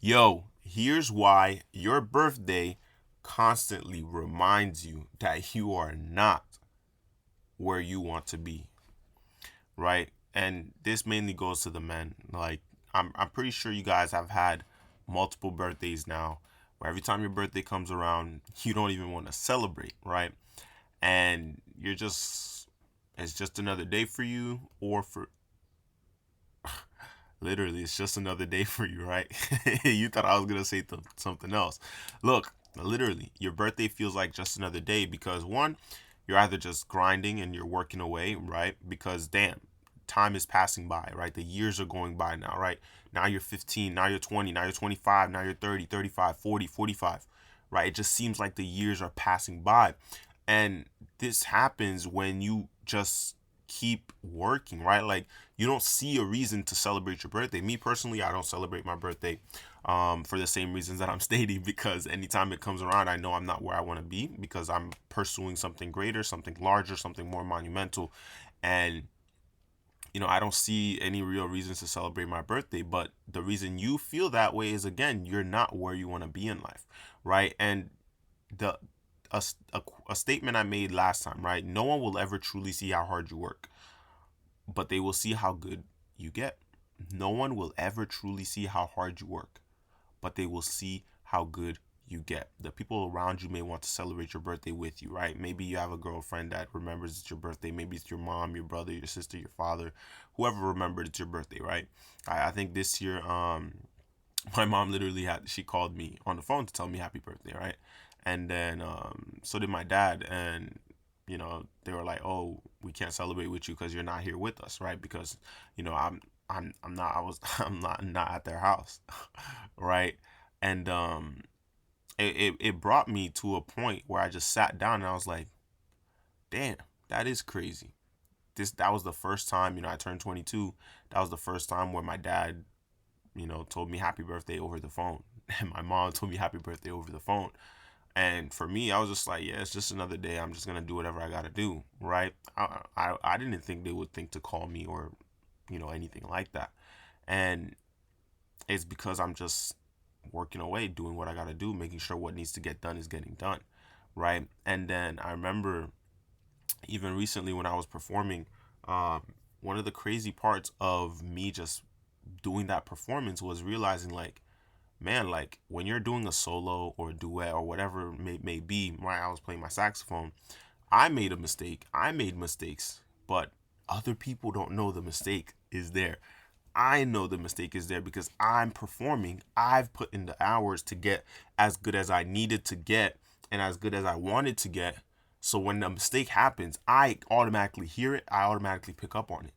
Yo, here's why your birthday constantly reminds you that you are not where you want to be, right? And this mainly goes to the men. Like I'm pretty sure you guys have had multiple birthdays now where every time your birthday comes around, you don't even want to celebrate, right? And you're just it's just another day for you, or for literally it's just another day for you, right? You thought I was gonna say something else. Look, literally your birthday feels like just another day because one, you're either just grinding and you're working away, right? Because damn, time is passing by, right? The years are going by now, right? Now you're 15, now you're 20, now you're 25, now you're 30, 35, 40, 45, right? It just seems like the years are passing by. And this happens when you just keep working, right? Like you don't see a reason to celebrate your birthday. Me personally, I don't celebrate my birthday for the same reasons that I'm stating, because anytime it comes around, I know I'm not where I want to be because I'm pursuing something greater, something larger, something more monumental. And I don't see any real reasons to celebrate my birthday. But the reason you feel that way is, again, you're not where you want to be in life, right? And the a statement I made last time, right? No one will ever truly see how hard you work, but they will see how good you get. No one will ever truly see how hard you work, but they will see how good you get. The people around you may want to celebrate your birthday with you, right? Maybe you have a girlfriend that remembers it's your birthday. Maybe it's your mom, your brother, your sister, your father, whoever remembered it's your birthday, right? I think this year, my mom literally she called me on the phone to tell me happy birthday, right? And then so did my dad, and they were like, "Oh, we can't celebrate with you because you're not here with us, right? Because I'm not I was I'm not at their house." Right? And it brought me to a point where I just sat down and I was like, "Damn, that is crazy." That was the first time, I turned 22. That was the first time where my dad, told me happy birthday over the phone. And my mom told me happy birthday over the phone. And for me, I was just like, yeah, it's just another day. I'm just gonna do whatever I gotta do, right? I didn't think they would think to call me or, anything like that. And it's because I'm just working away, doing what I gotta do, making sure what needs to get done is getting done, right? And then I remember even recently when I was performing, um, one of the crazy parts of me just doing that performance was realizing, like, man, like when you're doing a solo or a duet or whatever may be, right? I was playing my saxophone. I made a mistake. I made mistakes, but other people don't know the mistake is there. I know the mistake is there because I'm performing. I've put in the hours to get as good as I needed to get and as good as I wanted to get. So when the mistake happens, I automatically hear it. I automatically pick up on it,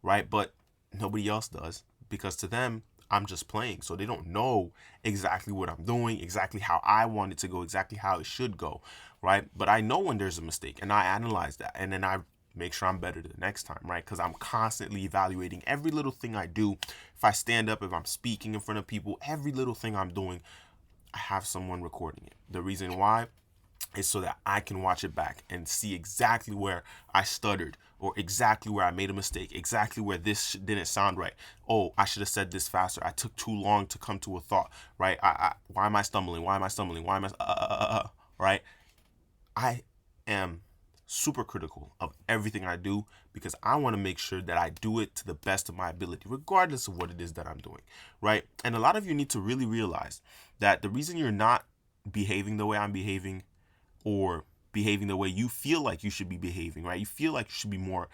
right? But nobody else does, because to them, I'm just playing. So they don't know exactly what I'm doing, exactly how I want it to go, exactly how it should go, right? But I know when there's a mistake and I analyze that, and then I make sure I'm better the next time, right? Because I'm constantly evaluating every little thing I do. If I stand up, if I'm speaking in front of people, every little thing I'm doing, I have someone recording it. The reason why is so that I can watch it back and see exactly where I stuttered, or exactly where I made a mistake, exactly where this didn't sound right. Oh, I should have said this faster. I took too long to come to a thought, right? Why am I stumbling? Why am I stumbling? Why am I, right? I am super critical of everything I do because I want to make sure that I do it to the best of my ability, regardless of what it is that I'm doing, right? And a lot of you need to really realize that the reason you're not behaving the way I'm behaving, or behaving the way you feel like you should be behaving, right? You feel like you should be more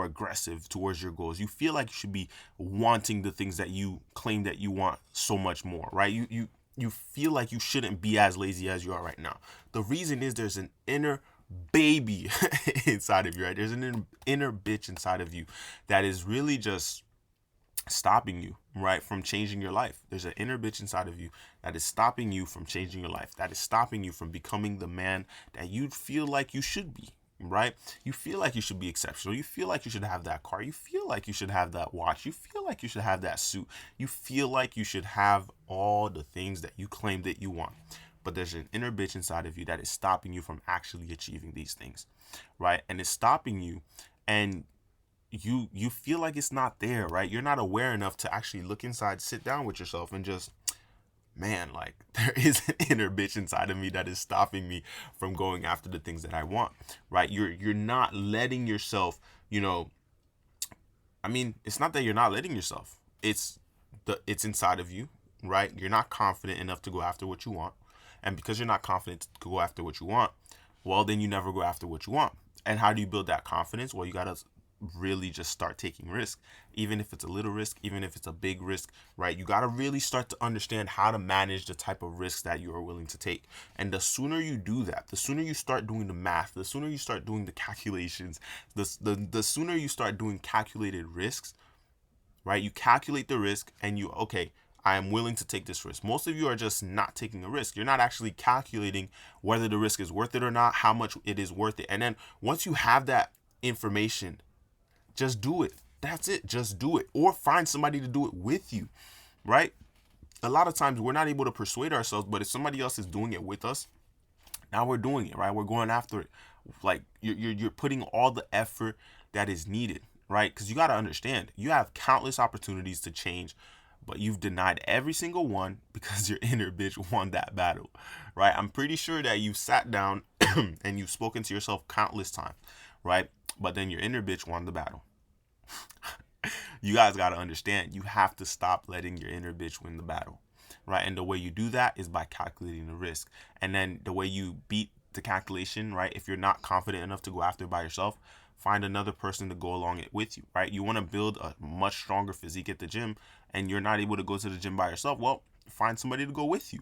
aggressive towards your goals. You feel like you should be wanting the things that you claim that you want so much more, right? You feel like you shouldn't be as lazy as you are right now. The reason is there's an inner baby inside of you, right? There's an inner bitch inside of you that is really just stopping you, right, from changing your life. There's an inner bitch inside of you that is stopping you from changing your life, that is stopping you from becoming the man that you feel like you should be, right? You feel like you should be exceptional. You feel like you should have that car. You feel like you should have that watch. You feel like you should have that suit. You feel like you should have all the things that you claim that you want. But there's an inner bitch inside of you that is stopping you from actually achieving these things, right? And it's stopping you, and you feel like it's not there, right? You're not aware enough to actually look inside, sit down with yourself, and just man, like there is an inner bitch inside of me that is stopping me from going after the things that I want, right? You're not letting yourself, you know, I mean, it's not that you're not letting yourself. It's inside of you, right? You're not confident enough to go after what you want. And because you're not confident to go after what you want, well, then you never go after what you want. And how do you build that confidence? Well, you got to really just start taking risk, even if it's a little risk, even if it's a big risk, right? You got to really start to understand how to manage the type of risks that you are willing to take. And the sooner you do that, the sooner you start doing the math, the sooner you start doing the calculations, the sooner you start doing calculated risks, right? You calculate the risk and you, okay, I am willing to take this risk. Most of you are just not taking a risk. You're not actually calculating whether the risk is worth it or not, how much it is worth it. And then once you have that information, just do it. That's it. Just do it. Or find somebody to do it with you, right? A lot of times we're not able to persuade ourselves, but if somebody else is doing it with us, now we're doing it, right? We're going after it. Like you're putting all the effort that is needed, right? Because you got to understand, you have countless opportunities to change, but you've denied every single one because your inner bitch won that battle, right? I'm pretty sure that you've sat down and you've spoken to yourself countless times, right? But then your inner bitch won the battle. You guys got to understand, you have to stop letting your inner bitch win the battle, right? And the way you do that is by calculating the risk. And then the way you beat the calculation, right? If you're not confident enough to go after it by yourself, find another person to go along it with you, right? You want to build a much stronger physique at the gym and you're not able to go to the gym by yourself. Well, find somebody to go with you,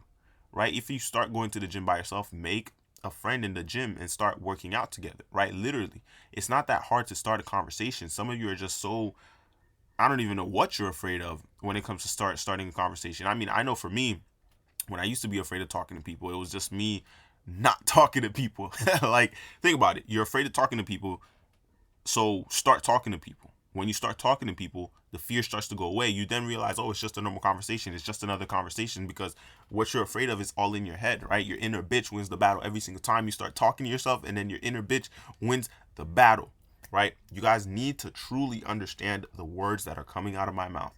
right? If you start going to the gym by yourself, make a friend in the gym and start working out together, right? Literally, it's not that hard to start a conversation. Some of you are just so, I don't even know what you're afraid of when it comes to starting a conversation. I mean, I know for me, when I used to be afraid of talking to people, it was just me not talking to people. Like, think about it. You're afraid of talking to people, so start talking to people. When you start talking to people, the fear starts to go away. You then realize, oh, it's just a normal conversation. It's just another conversation because what you're afraid of is all in your head, right? Your inner bitch wins the battle every single time you start talking to yourself, and then your inner bitch wins the battle, right? You guys need to truly understand the words that are coming out of my mouth,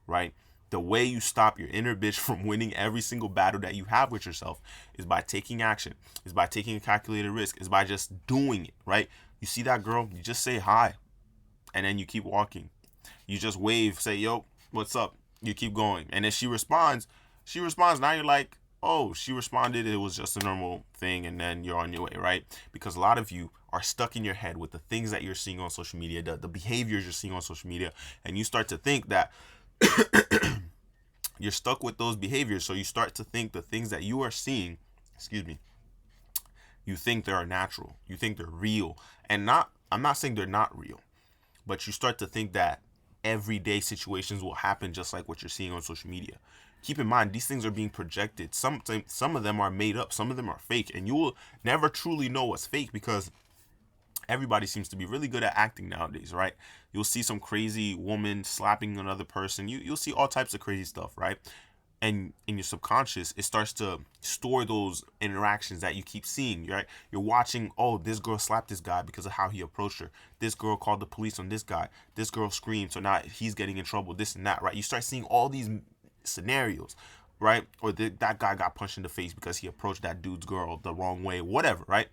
right? The way you stop your inner bitch from winning every single battle that you have with yourself is by taking action, is by taking a calculated risk, is by just doing it, right? You see that girl, you just say hi, and then you keep walking. You just wave, say, yo, what's up? You keep going. And then she responds. Now you're like, oh, she responded. It was just a normal thing. And then you're on your way, right? Because a lot of you are stuck in your head with the things that you're seeing on social media, the behaviors you're seeing on social media. And you start to think that you're stuck with those behaviors. So you start to think the things that you are seeing, excuse me, you think they're natural. You think they're real. I'm not saying they're not real, but you start to think that everyday situations will happen just like what you're seeing on social media. Keep in mind, these things are being projected. Some of them are made up, some of them are fake, and you will never truly know what's fake because everybody seems to be really good at acting nowadays, right? You'll see some crazy woman slapping another person. You'll see all types of crazy stuff, right? And in your subconscious, it starts to store those interactions that you keep seeing, right? You're watching, oh, this girl slapped this guy because of how he approached her. This girl called the police on this guy. This girl screamed, so now he's getting in trouble, this and that, right? You start seeing all these scenarios, right? Or that guy got punched in the face because he approached that dude's girl the wrong way, whatever, right?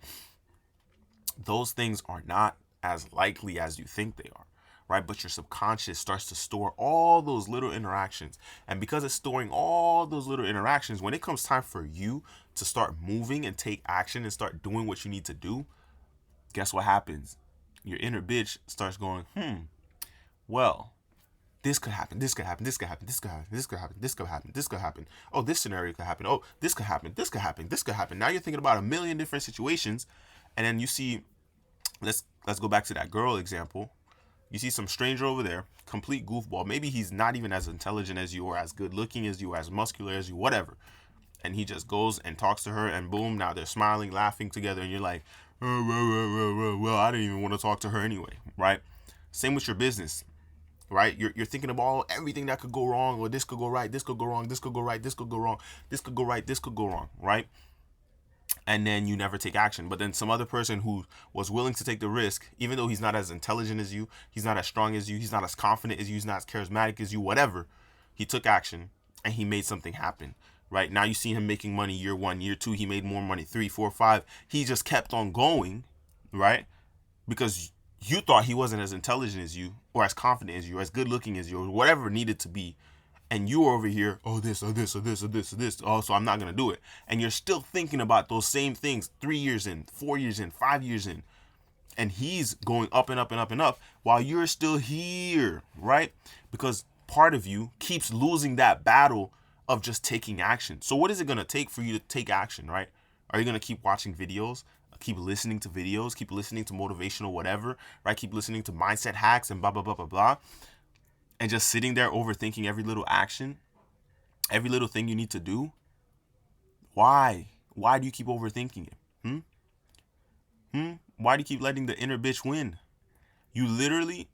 Those things are not as likely as you think they are, right? But your subconscious starts to store all those little interactions. And because it's storing all those little interactions, when it comes time for you to start moving and take action and start doing what you need to do, guess what happens? Your inner bitch starts going, well, this could happen, this could happen, this could happen, this could happen, this could happen, this could happen, this could happen. Oh, this scenario could happen. Oh, this could happen, this could happen, this could happen. Now you're thinking about a million different situations, and then you see, let's go back to that girl example. You see some stranger over there, complete goofball. Maybe he's not even as intelligent as you or as good looking as you, as muscular as you, whatever. And he just goes and talks to her and boom, now they're smiling, laughing together. And you're like, well, I didn't even want to talk to her anyway, right? Same with your business, right? You're thinking about everything that could go wrong, or this could go right, this could go wrong, this could go right, this could go wrong, this could go right, this could go wrong, right? And then you never take action. But then some other person who was willing to take the risk, even though he's not as intelligent as you, he's not as strong as you, he's not as confident as you, he's not as charismatic as you, whatever, he took action and he made something happen, right? Now you see him making money year one, year two, he made more money, three, four, five. He just kept on going, right? Because you thought he wasn't as intelligent as you, or as confident as you, or as good looking as you, or whatever it needed to be. And you were over here, oh, this, or this, or this, or this, or this. Oh, so I'm not going to do it. And you're still thinking about those same things 3 years in, 4 years in, 5 years in. And he's going up and up and up and up while you're still here, right? Because part of you keeps losing that battle of just taking action. So what is it going to take for you to take action, right? Are you going to keep watching videos, keep listening to videos, keep listening to motivational whatever, right? Keep listening to mindset hacks and blah, blah, blah, blah, blah, and just sitting there overthinking every little action, every little thing you need to do? Why? Why do you keep overthinking it? Why do you keep letting the inner bitch win? You literally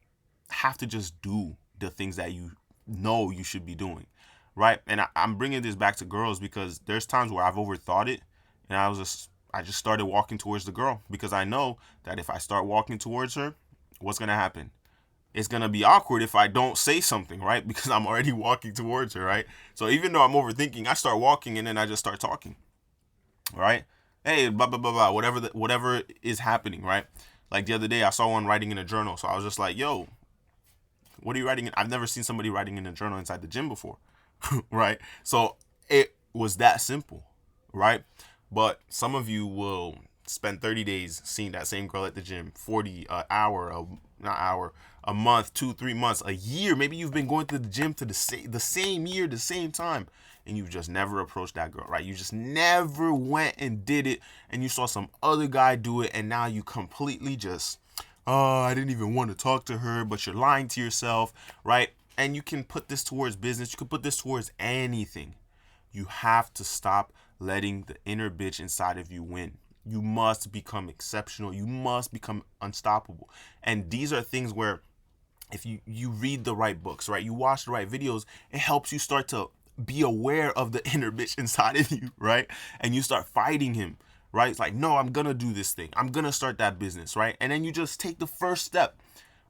have to just do the things that you know you should be doing, right? And I'm bringing this back to girls because there's times where I've overthought it, and I just started walking towards the girl because I know that if I start walking towards her, what's gonna happen? It's gonna be awkward if I don't say something, right? Because I'm already walking towards her, right? So even though I'm overthinking, I start walking and then I just start talking, right? Hey, blah blah blah blah, whatever is happening, right? Like the other day, I saw one writing in a journal, so I was just like, "Yo, what are you writing?" I've never seen somebody writing in a journal inside the gym before, right? So it was that simple, right? But some of you will spend 30 days seeing that same girl at the gym, 40 an hour, not hour, a month, 2, 3 months, a year. Maybe you've been going to the gym to the same year, the same time, and you've just never approached that girl, right? You just never went and did it, and you saw some other guy do it, and now you completely just, oh, I didn't even want to talk to her, but you're lying to yourself, right? And you can put this towards business. You can put this towards anything. You have to stop letting the inner bitch inside of you win. You must become exceptional. You must become unstoppable. And these are things where if you read the right books, right? You watch the right videos, it helps you start to be aware of the inner bitch inside of you, right? And you start fighting him, right? It's like, no, I'm going to do this thing. I'm going to start that business, right? And then you just take the first step,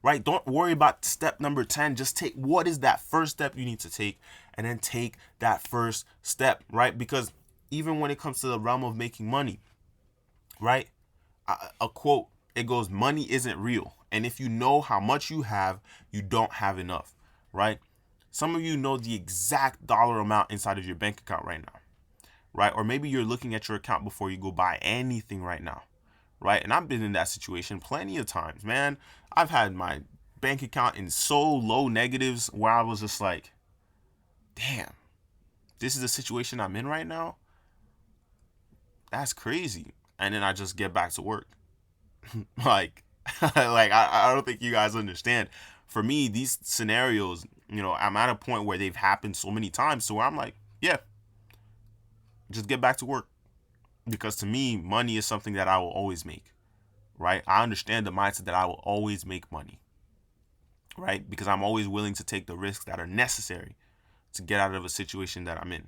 right? Don't worry about step number 10. Just take what is that first step you need to take, and then take that first step, right? Because even when it comes to the realm of making money, right? A quote, it goes, money isn't real. And if you know how much you have, you don't have enough, right? Some of you know the exact dollar amount inside of your bank account right now, right? Or maybe you're looking at your account before you go buy anything right now, right? And I've been in that situation plenty of times, man. I've had my bank account in so low negatives where I was just like, damn, this is the situation I'm in right now. That's crazy. And then I just get back to work. like, I don't think you guys understand. For me, these scenarios, I'm at a point where they've happened so many times, so where I'm like, yeah, just get back to work. Because to me, money is something that I will always make, right? I understand the mindset that I will always make money, right? Because I'm always willing to take the risks that are necessary to get out of a situation that I'm in,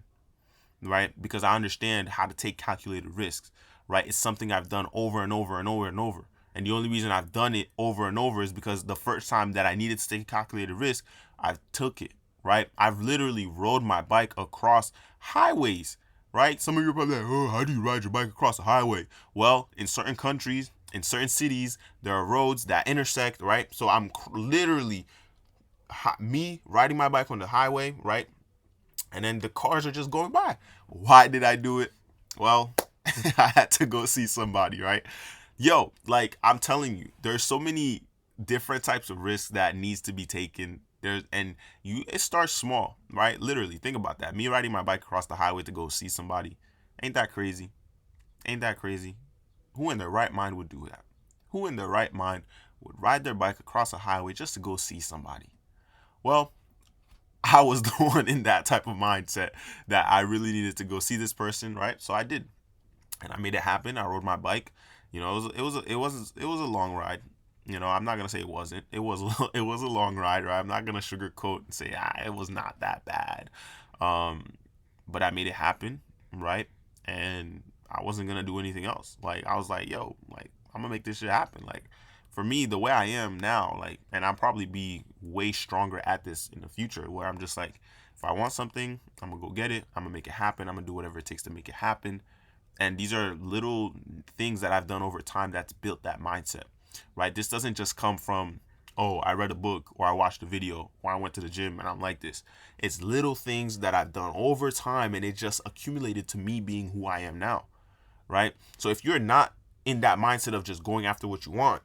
right? Because I understand how to take calculated risks, right? It's something I've done over and over and over and over. And the only reason I've done it over and over is because the first time that I needed to take a calculated risk, I took it, right? I've literally rode my bike across highways, right? Some of you are probably like, oh, how do you ride your bike across a highway? Well, in certain countries, in certain cities, there are roads that intersect, right? So I'm literally me riding my bike on the highway, right? And then the cars are just going by. Why did I do it? Well, I had to go see somebody, right? Yo, like I'm telling you, there's so many different types of risks that needs to be taken. It starts small, right? Literally, think about that. Me riding my bike across the highway to go see somebody. Ain't that crazy? Ain't that crazy? Who in their right mind would do that? Who in their right mind would ride their bike across a highway just to go see somebody? Well, I was the one in that type of mindset that I really needed to go see this person, right? So I did, and I made it happen. I rode my bike. It was a long ride. I'm not gonna say it wasn't. It was a long ride, right? I'm not gonna sugarcoat and say it was not that bad. But I made it happen, right? And I wasn't gonna do anything else. Like I was like, yo, like I'm gonna make this shit happen. Like for me, the way I am now, like, and I'll probably be way stronger at this in the future, where I'm just like, if I want something, I'm gonna go get it. I'm gonna make it happen. I'm gonna do whatever it takes to make it happen. And these are little things that I've done over time that's built that mindset, right? This doesn't just come from, oh, I read a book or I watched a video or I went to the gym and I'm like this. It's little things that I've done over time and it just accumulated to me being who I am now, right? So if you're not in that mindset of just going after what you want,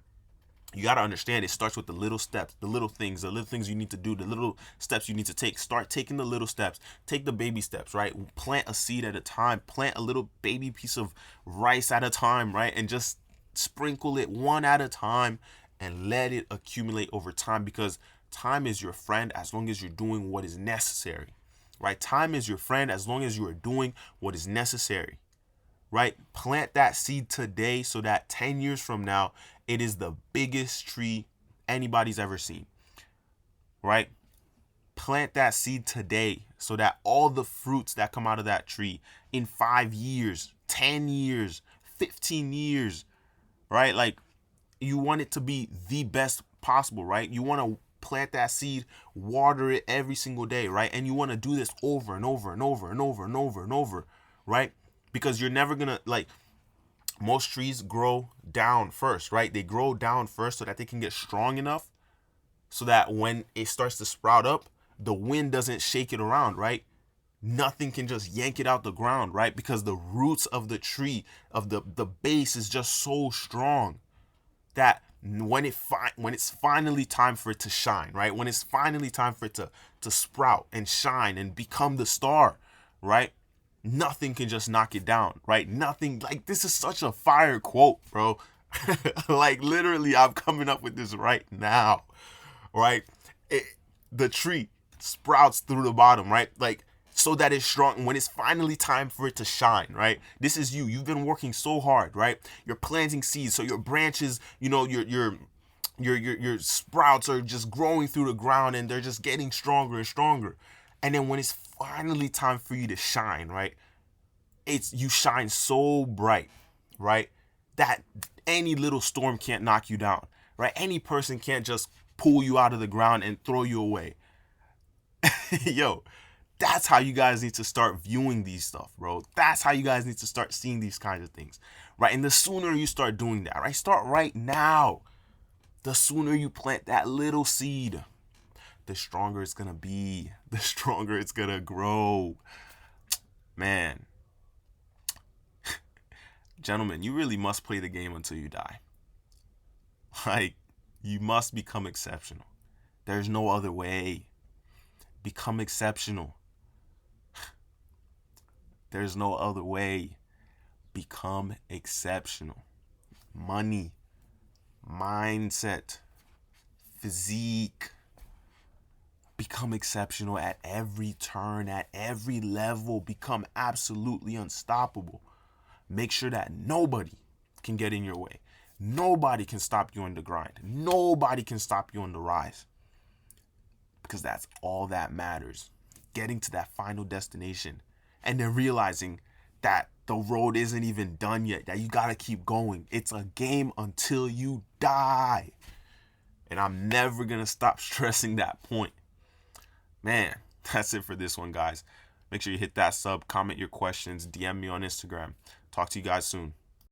you got to understand it starts with the little steps, the little things you need to do, the little steps you need to take. Start taking the little steps, take the baby steps, right? Plant a seed at a time, plant a little baby piece of rice at a time, right? And just sprinkle it one at a time and let it accumulate over time, because time is your friend as long as you're doing what is necessary, right? Time is your friend as long as you are doing what is necessary, right? Plant that seed today so that 10 years from now, it is the biggest tree anybody's ever seen, right? Plant that seed today so that all the fruits that come out of that tree in 5 years, 10 years, 15 years, right? Like, you want it to be the best possible, right? You want to plant that seed, water it every single day, right? And you want to do this over and over and over and over and over and over, right? Because you're never gonna, like, most trees grow down first, right? They grow down first so that they can get strong enough so that when it starts to sprout up, the wind doesn't shake it around, right? Nothing can just yank it out the ground, right? Because the roots of the tree, of the base is just so strong that when it's finally time for it to shine, right? When it's finally time for it to sprout and shine and become the star, right? Nothing can just knock it down, right? Nothing. Like, this is such a fire quote, bro. Like, literally, I'm coming up with this right now, right? The tree sprouts through the bottom, right? Like, so that it's strong when it's finally time for it to shine, right? This is you. You've been working so hard, right? You're planting seeds, so your branches, your sprouts are just growing through the ground and they're just getting stronger and stronger. And then when it's finally time for you to shine, right? You shine so bright, right? That any little storm can't knock you down, right? Any person can't just pull you out of the ground and throw you away. Yo, that's how you guys need to start viewing these stuff, bro. That's how you guys need to start seeing these kinds of things, right? And the sooner you start doing that, right? Start right now. The sooner you plant that little seed, the stronger it's gonna be, the stronger it's gonna grow. Man, gentlemen, you really must play the game until you die. Like, you must become exceptional. There's no other way. Become exceptional. There's no other way. Become exceptional. Money, mindset, physique. Become exceptional at every turn, at every level. Become absolutely unstoppable. Make sure that nobody can get in your way. Nobody can stop you on the grind. Nobody can stop you on the rise. Because that's all that matters. Getting to that final destination and then realizing that the road isn't even done yet, that you gotta keep going. It's a game until you die. And I'm never gonna stop stressing that point. Man, that's it for this one, guys. Make sure you hit that sub, comment your questions, DM me on Instagram. Talk to you guys soon.